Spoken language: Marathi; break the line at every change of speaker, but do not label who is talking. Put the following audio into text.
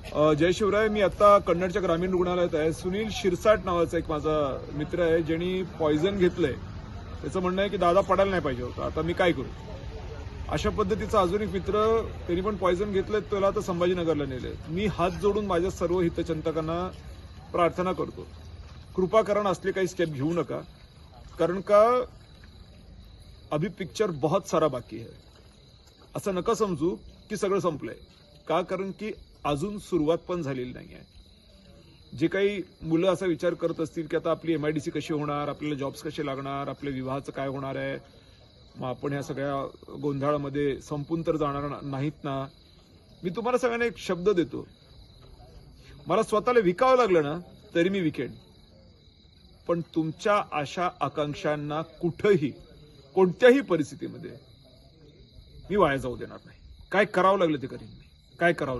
जय शिवराय. मी आता कन्नडच्या ग्रामीण रुग्णालयात आहे. सुनील शिरसाट नावाचा एक माझा मित्र आहे, ज्यांनी पॉयझन घेतलंय. त्याचं म्हणणं आहे की दादा पडायला नाही पाहिजे होता. आता मी काय करू? अशा पद्धतीचा अजून एक मित्र, त्यांनी पण पॉयझन घेतलंय, त्याला आता संभाजीनगरला नेलंय. मी हात जोडून माझ्या सर्व हितचिंतकांना प्रार्थना करतो, कृपा करून असले काही स्टेप घेऊ नका. कारण का अभी पिक्चर बहुत सारा बाकी है. असं नका समजू की सगळं संपलंय. का? कारण की अजून सुरुवात पण झालेली नाही आहे. जे काही मुलं असा विचार करत असतील की आता आपली MIDC कशी होणार, आपल्याला जॉब्स कसे लागणार, आपल्या विवाहाचं काय होणार आहे, मग आपण ह्या सगळ्या गोंधळामध्ये संपून तर जाणार नाहीत ना. मी तुम्हाला सगळ्यांना एक शब्द देतो, मला स्वतःला विकावं लागलं ना तरी मी विकेन, पण तुमच्या आशा आकांक्षांना कुठंही कोणत्याही परिस्थितीमध्ये मी वाया जाऊ देणार नाही. काय करावं लागलं ते करीन मी. काय करावं लागलं